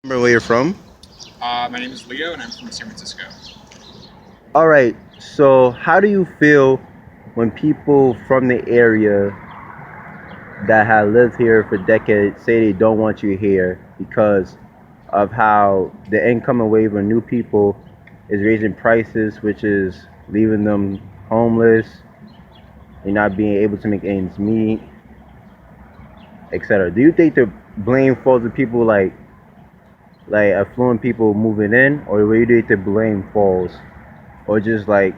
Remember where you're from? My name is Leo, and I'm from San Francisco. All right. So, how do you feel when people from the area that have lived here for decades say they don't want you here because of how the incoming wave of new people is raising prices, which is leaving them homeless, and not being able to make ends meet, etc. Do you think the blame falls to people like affluent people moving in, or where do you think the blame falls, or just like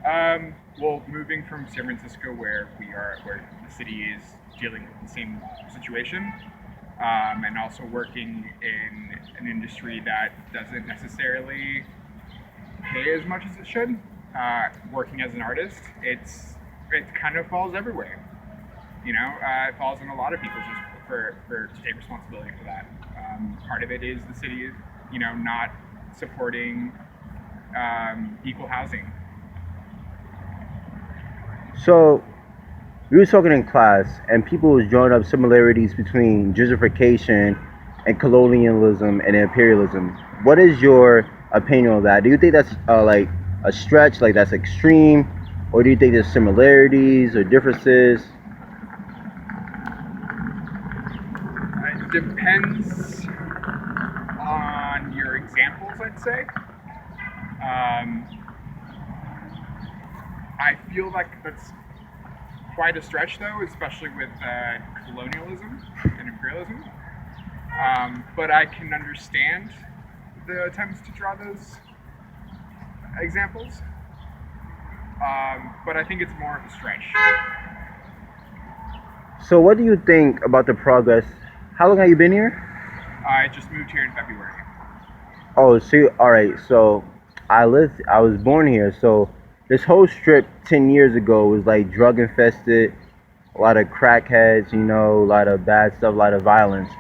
Well, moving from San Francisco, where the city is dealing with the same situation, and also working in an industry that doesn't necessarily pay as much as it should. Working as an artist, it kind of falls everywhere. It falls on a lot of people just for to take responsibility for that. Part of it is the city, not supporting equal housing. so we were talking in class, and people was drawing up similarities between gentrification and colonialism and imperialism. What is your opinion on that? Do you think that's like a stretch, like that's extreme, or do you think there's similarities or differences? It depends on your examples, I'd say. Um, I feel like that's quite a stretch, though, especially with colonialism and imperialism. But I can understand the attempts to draw those examples. But I think it's more of a stretch. So, what do you think about the progress? How long have you been here? I just moved here in February. Oh, so all right. So I was born here. So this whole strip 10 years ago was like drug infested, a lot of crackheads, a lot of bad stuff, a lot of violence.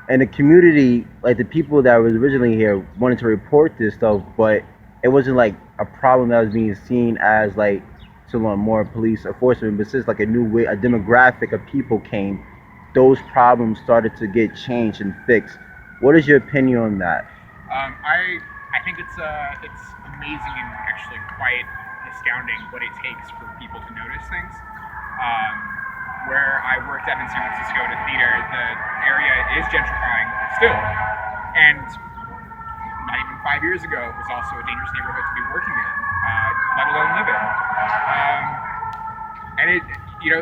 And the community, like the people that was originally here, wanted to report this stuff, but it wasn't like a problem that was being seen as like to want more police enforcement. But since like a new way, a demographic of people came, those problems started to get changed and fixed. What is your opinion on that? I think it's amazing and actually quite astounding what it takes for people to notice things. Um, where I worked at in San Francisco at a theater, the area is gentrifying still, and not even 5 years ago it was also a dangerous neighborhood to be working in, let alone live in. And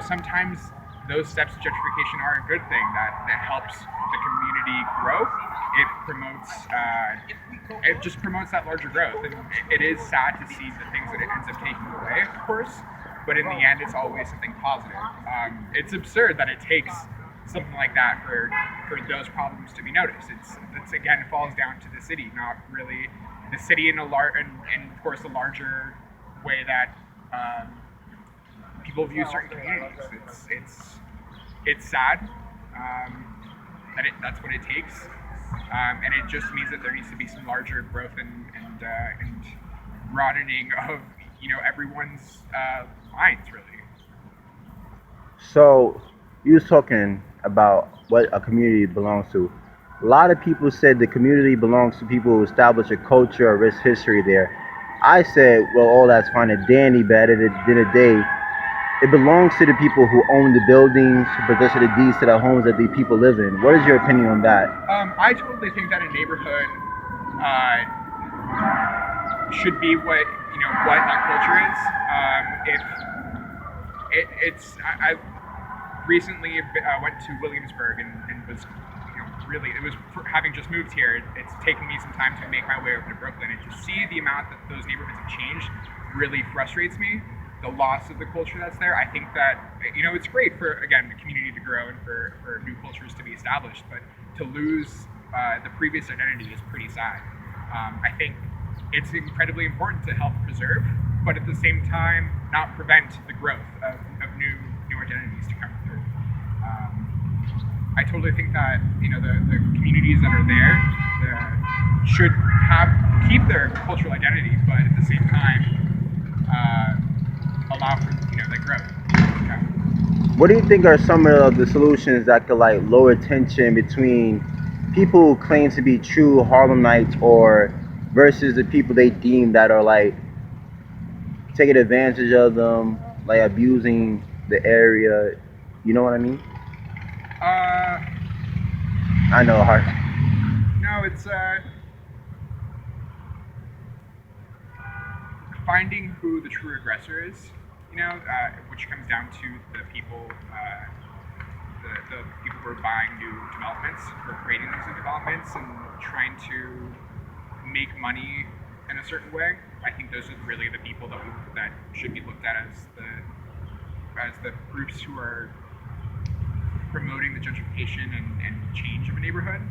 sometimes those steps of gentrification are a good thing that helps the community grow. It promotes it just promotes that larger growth, and it is sad to see the things that it ends up taking away, of course. But in the end, it's always something positive. It's absurd that it takes something like that for those problems to be noticed. It's again falls down to the city, not really the city in and of course the larger way that people view certain communities. It's sad that's what it takes, and it just means that there needs to be some larger growth and broadening of everyone's minds, really. So you was talking about what a community belongs to. A lot of people said the community belongs to people who establish a culture or rich history there. I said, well, all that's fine and dandy, but at the end of the day, it belongs to the people who own the buildings, who possess the deeds to the homes that the people live in. What is your opinion on that? I totally think that a neighborhood should be what that culture is. If I recently went to Williamsburg and was really it was having just moved here. It's taken me some time to make my way over to Brooklyn, and to see the amount that those neighborhoods have changed really frustrates me. The loss of the culture that's there. I think that it's great for again the community to grow and for new cultures to be established, but to lose the previous identity is pretty sad. I think it's incredibly important to help preserve, but at the same time not prevent the growth of new identities to come through. I totally think that the communities that are there should have keep their cultural identity, but at the same time allow for the growth. Okay. What do you think are some of the solutions that could like lower tension between people who claim to be true Harlemites or versus the people they deem that are like taking advantage of them, like abusing the area. You know what I mean? Uh, I know, hard. no, it's finding who the true aggressor is. Which comes down to the people, the people who are buying new developments or creating these new developments and trying to make money in a certain way. I think those are really the people that should be looked at as the groups who are promoting the gentrification and change of a neighborhood.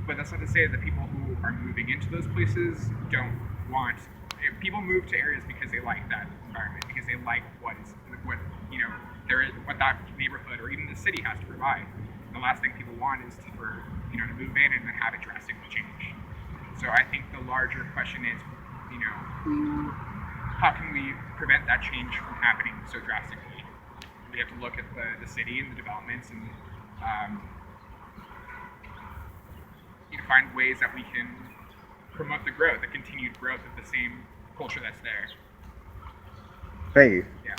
But that's not to say that people who are moving into those places don't want. If people move to areas because they like that environment, because they like what what that neighborhood or even the city has to provide. The last thing people want is to move in and have it drastically change. So I think the larger question is, how can we prevent that change from happening so drastically? We have to look at the city and the developments and um, find ways that we can promote the growth, the continued growth of the same culture that's there. Thank you. Yeah.